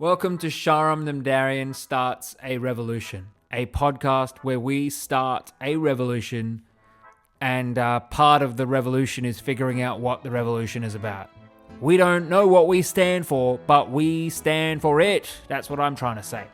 Welcome to Sharam Namdarian Starts a Revolution, a podcast where we start a revolution, and part of the revolution is figuring out what the revolution is about. We don't know what we stand for, but we stand for it. That's what I'm trying to say.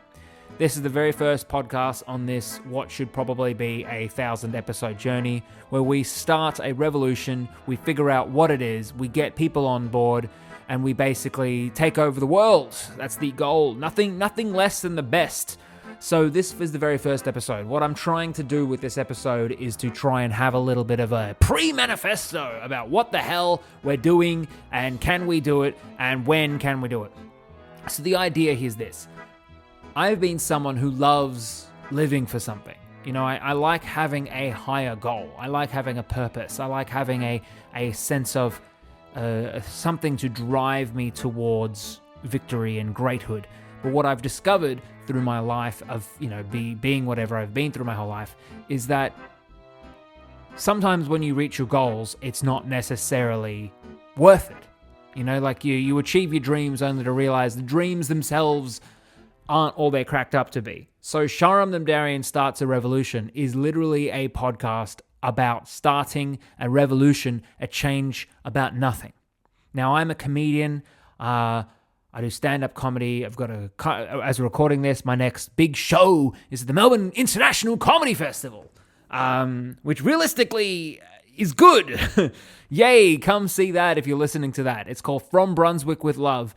This is the very first podcast on this, what should probably be a 1,000-episode journey, where we start a revolution, we figure out what it is, we get people on board, and we basically take over the world. That's the goal. Nothing less than the best. So this is the very first episode. What I'm trying to do with this episode is to try and have a little bit of a pre-manifesto about what the hell we're doing, and can we do it, and when can we do it. So the idea here is this. I've been someone who loves living for something. You know, I like having a higher goal. I like having a purpose. I like having a sense of something to drive me towards victory and greathood. But what I've discovered through my life of, being whatever I've been through my whole life is that sometimes when you reach your goals, it's not necessarily worth it. You know, like you achieve your dreams only to realize the dreams themselves aren't all they're cracked up to be. So Sharam Namdarian Starts a Revolution is literally a podcast about starting a revolution, a change about nothing. Now, I'm a comedian. I do stand-up comedy. I've got as we're recording this, my next big show is the Melbourne International Comedy Festival, which realistically is good. Yay, come see that if you're listening to that. It's called From Brunswick with Love.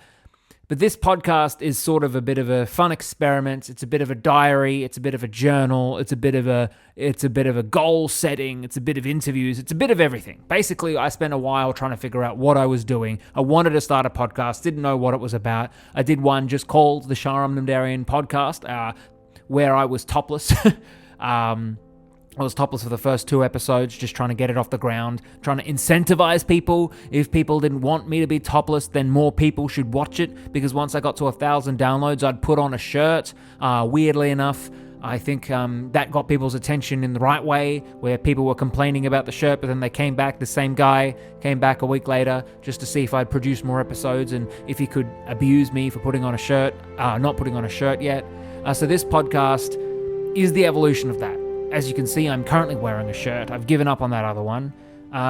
But this podcast is sort of a bit of a fun experiment. It's a bit of a diary. It's a bit of a journal. It's a bit of a goal setting. It's a bit of interviews. It's a bit of everything. Basically, I spent a while trying to figure out what I was doing. I wanted to start a podcast. Didn't know what it was about. I did one just called the Sharam Namdarian Podcast, where I was topless. I was topless for the first 2 episodes, just trying to get it off the ground, trying to incentivize people. If people didn't want me to be topless, then more people should watch it, because once I got to 1,000 downloads, I'd put on a shirt. Weirdly enough, I think that got people's attention in the right way, where people were complaining about the shirt, but then they came back. The same guy came back a week later just to see if I'd produce more episodes and if he could abuse me for putting on a shirt, not putting on a shirt yet. So this podcast is the evolution of that. As you can see, I'm currently wearing a shirt. I've given up on that other one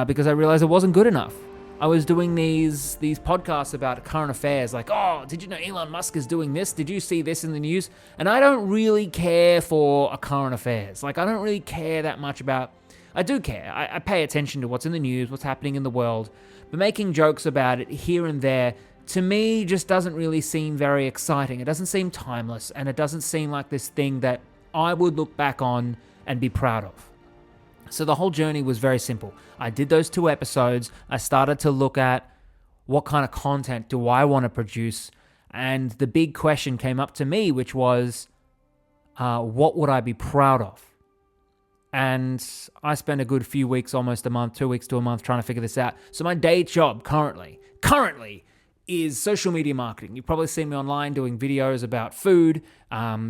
because I realized it wasn't good enough. I was doing these podcasts about current affairs, like, oh, did you know Elon Musk is doing this? Did you see this in the news? And I don't really care for current affairs. Like, I don't really care that much about... I do care. I pay attention to what's in the news, what's happening in the world. But making jokes about it here and there, to me, just doesn't really seem very exciting. It doesn't seem timeless, and it doesn't seem like this thing that I would look back on and be proud of. So the whole journey was very simple. I did those 2 episodes. I started to look at what kind of content do I want to produce, and the big question came up to me, which was, what would I be proud of? And I spent a good few weeks, almost a month, 2 weeks to a month, trying to figure this out. So my day job currently is social media marketing. You've probably seen me online doing videos about food.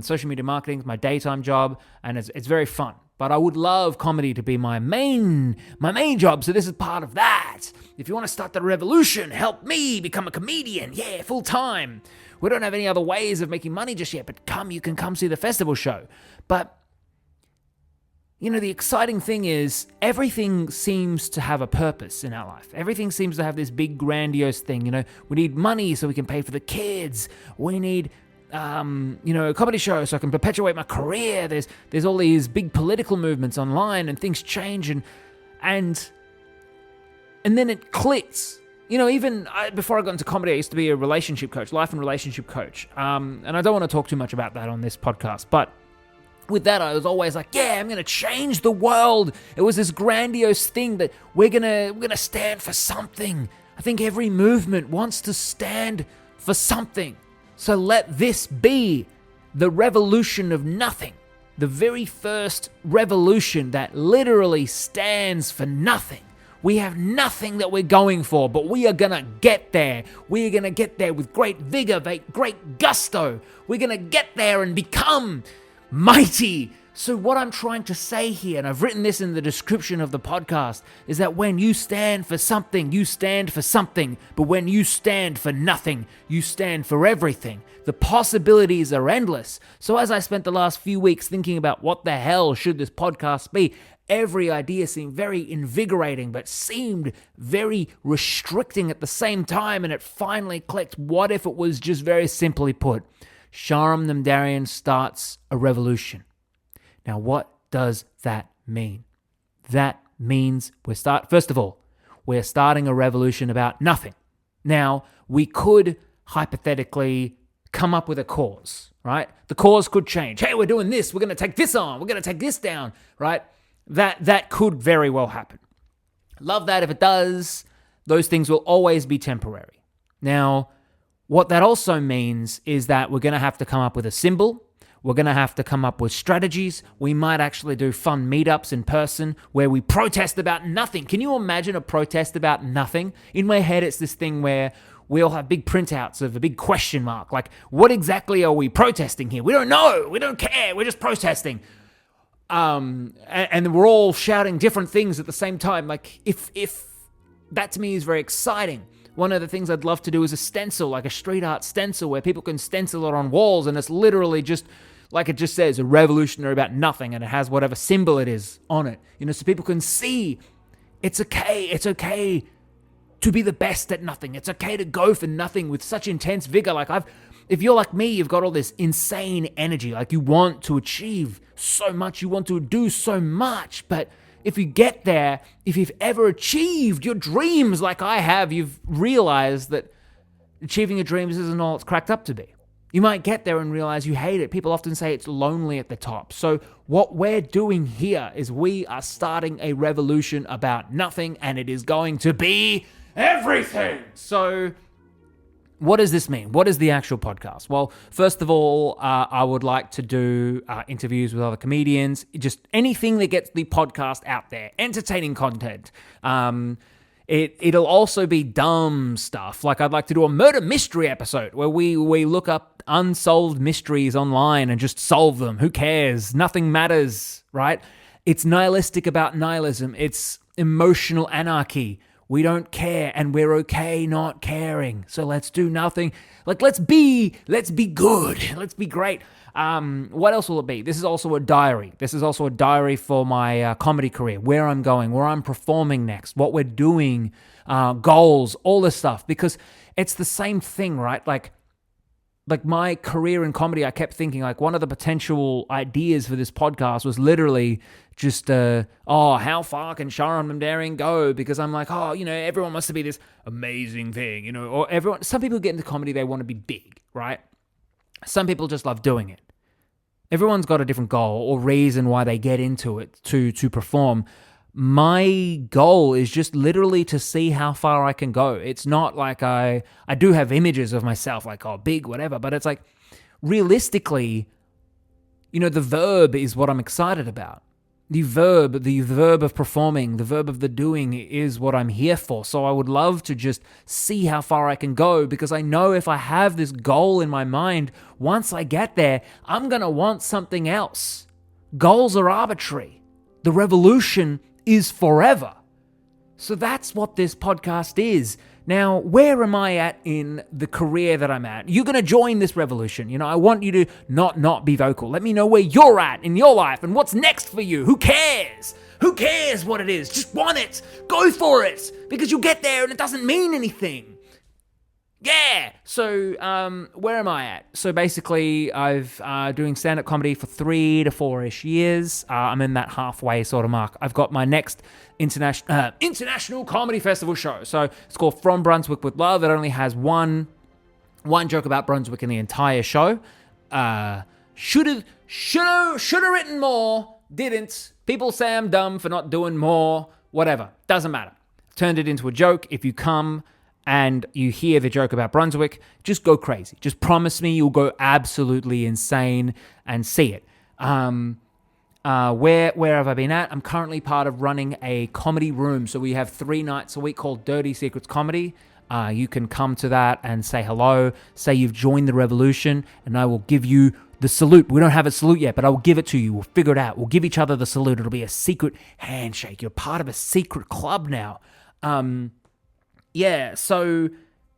Social media marketing is my daytime job, and it's very fun. But I would love comedy to be my main job, so this is part of that. If you want to start the revolution, help me become a comedian. Yeah, full time. We don't have any other ways of making money just yet, but you can come see the festival show. But the exciting thing is everything seems to have a purpose in our life. Everything seems to have this big grandiose thing. We need money so we can pay for the kids. We need, a comedy show so I can perpetuate my career. There's all these big political movements online, and things change, and then it clicks. Before I got into comedy, I used to be a relationship coach, life and relationship coach. And I don't want to talk too much about that on this podcast, but with that, I was always like, yeah, I'm going to change the world. It was this grandiose thing that we're going to stand for something. I think every movement wants to stand for something. So let this be the revolution of nothing. The very first revolution that literally stands for nothing. We have nothing that we're going for, but we are going to get there. We are going to get there with great vigor, great gusto. We're going to get there and become mighty So what I'm trying to say here, and I've written this in the description of the podcast, is that when you stand for something, you stand for something. But when you stand for nothing, you stand for everything. The possibilities are endless. So as I spent the last few weeks thinking about what the hell should this podcast be, every idea seemed very invigorating, but seemed very restricting at the same time. And it finally clicked. What if it was just very simply put, Shahram Namdarian starts a revolution? Now, what does that mean? That means first of all, we're starting a revolution about nothing. Now, we could hypothetically come up with a cause, right? The cause could change. Hey, we're doing this. We're going to take this on. We're going to take this down, right? That could very well happen. Love that if it does. Those things will always be temporary. Now, what that also means is that we're going to have to come up with a symbol. We're going to have to come up with strategies. We might actually do fun meetups in person where we protest about nothing. Can you imagine a protest about nothing? In my head, it's this thing where we all have big printouts of a big question mark. Like, what exactly are we protesting here? We don't know. We don't care. We're just protesting. And we're all shouting different things at the same time. Like, if that to me is very exciting. One of the things I'd love to do is a stencil, like a street art stencil where people can stencil it on walls and it's literally just, like it just says, a revolutionary about nothing, and it has whatever symbol it is on it. So people can see it's okay to be the best at nothing. It's okay to go for nothing with such intense vigor. Like if you're like me, you've got all this insane energy. Like you want to achieve so much, you want to do so much, but if you get there, if you've ever achieved your dreams like I have, you've realized that achieving your dreams isn't all it's cracked up to be. You might get there and realize you hate it. People often say it's lonely at the top. So what we're doing here is we are starting a revolution about nothing, and it is going to be everything. So what does this mean? What is the actual podcast? Well, first of all, I would like to do interviews with other comedians, just anything that gets the podcast out there, entertaining content. It'll also be dumb stuff. Like I'd like to do a murder mystery episode where we look up unsolved mysteries online and just solve them. Who cares? Nothing matters, right? It's nihilistic about nihilism. It's emotional anarchy. We don't care, and we're okay not caring. So let's do nothing. Like let's be good. Let's be great. What else will it be? This is also a diary. This is also a diary for my comedy career, where I'm going, where I'm performing next, what we're doing, goals, all this stuff. Because it's the same thing, right? Like my career in comedy, I kept thinking like one of the potential ideas for this podcast was literally just, how far can Shahram Namdarian go? Because I'm like, everyone wants to be this amazing thing, or some people get into comedy, they want to be big, right? Some people just love doing it. Everyone's got a different goal or reason why they get into it to perform. My goal is just literally to see how far I can go. It's not like I do have images of myself like, big, whatever, but it's like realistically, the verb is what I'm excited about. The verb of performing, the verb of the doing is what I'm here for. So I would love to just see how far I can go, because I know if I have this goal in my mind, once I get there, I'm going to want something else. Goals are arbitrary. The revolution is forever. So that's what this podcast is. Now, where am I at in the career that I'm at? You're going to join this revolution. I want you to not be vocal. Let me know where you're at in your life and what's next for you. Who cares? Who cares what it is? Just want it. Go for it, because you'll get there and it doesn't mean anything. Yeah. So where am I at? So basically, I've doing stand-up comedy for 3 to 4-ish years. I'm in that halfway sort of mark. I've got my next international comedy festival show. So it's called From Brunswick with Love. It only has one joke about Brunswick in the entire show. Should have written more. Didn't. People say I'm dumb for not doing more. Whatever. Doesn't matter. Turned it into a joke. If you come and you hear the joke about Brunswick, just go crazy. Just promise me you'll go absolutely insane and see it. Where have I been at? I'm currently part of running a comedy room. So we have 3 nights a week called Dirty Secrets Comedy. You can come to that and say hello, say you've joined the revolution, and I will give you the salute. We don't have a salute yet, but I will give it to you. We'll figure it out. We'll give each other the salute. It'll be a secret handshake. You're part of a secret club now. So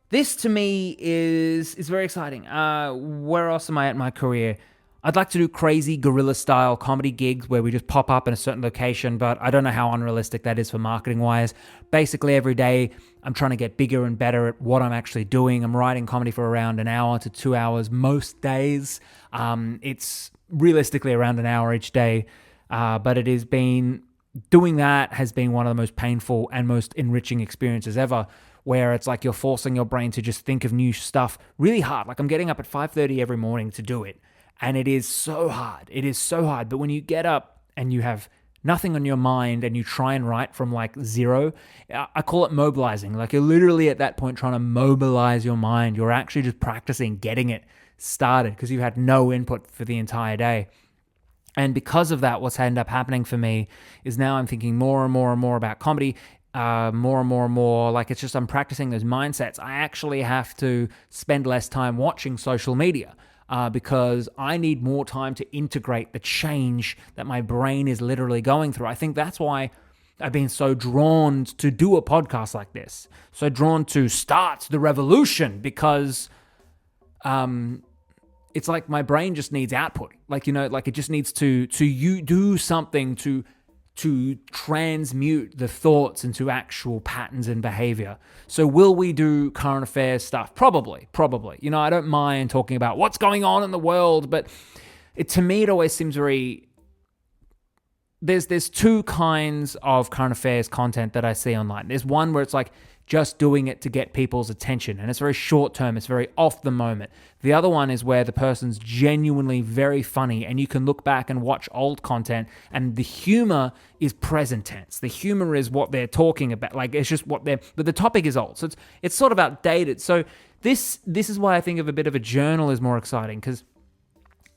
this to me is very exciting. Where else am I at in my career? I'd like to do crazy guerrilla-style comedy gigs where we just pop up in a certain location, but I don't know how unrealistic that is for marketing-wise. Basically, every day, I'm trying to get bigger and better at what I'm actually doing. I'm writing comedy for around an hour to 2 hours most days. It's realistically around an hour each day, but it has been... Doing that has been one of the most painful and most enriching experiences ever, where it's like you're forcing your brain to just think of new stuff really hard. Like I'm getting up at 5:30 every morning to do it. And it is so hard. It is so hard. But when you get up and you have nothing on your mind and you try and write from like zero, I call it mobilizing. Like you're literally at that point trying to mobilize your mind. You're actually just practicing getting it started because you had no input for the entire day. And because of that, what's ended up happening for me is now I'm thinking more and more and more about comedy, more and more. Like it's just I'm practicing those mindsets. I actually have to spend less time watching social media. Because I need more time to integrate the change that my brain is literally going through. I think that's why I've been so drawn to do a podcast like this, so drawn to start the revolution, because it's like my brain just needs output. Like, like it just needs to you do something to transmute the thoughts into actual patterns and behavior. So will we do current affairs stuff? Probably. I don't mind talking about what's going on in the world, but to me, it always seems very... There's two kinds of current affairs content that I see online. There's one where it's like just doing it to get people's attention, and it's very short term, it's very off the moment. The other one is where the person's genuinely very funny, and you can look back and watch old content, and the humor is present tense. The humor is what they're talking about. Like it's just but the topic is old, so it's sort of outdated. So this is why I think of a bit of a journal is more exciting, because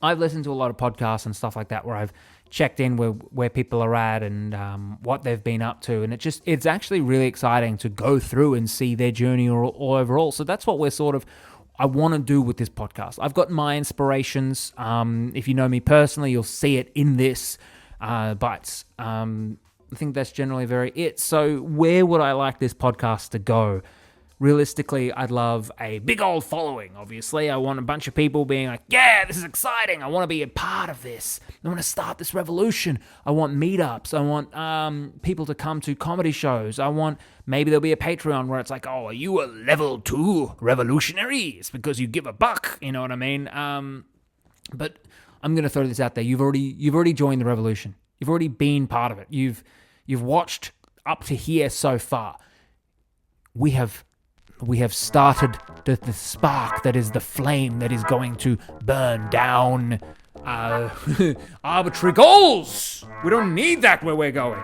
I've listened to a lot of podcasts and stuff like that where I've checked in where people are at and what they've been up to, and it's actually really exciting to go through and see their journey all overall. So that's what I want to do with this podcast. I've got my inspirations. If you know me personally, you'll see it in this, but I think that's generally very it. So where would I like this podcast to go? Realistically, I'd love a big old following, obviously. I want a bunch of people being like, yeah, this is exciting. I want to be a part of this. I want to start this revolution. I want meetups. I want people to come to comedy shows. Maybe there'll be a Patreon where it's like, oh, are you a level 2 revolutionary? It's because you give $1. You know what I mean? But I'm going to throw this out there. You've already joined the revolution. You've already been part of it. You've watched up to here so far. We have started the spark that is the flame that is going to burn down arbitrary goals. We don't need that where we're going.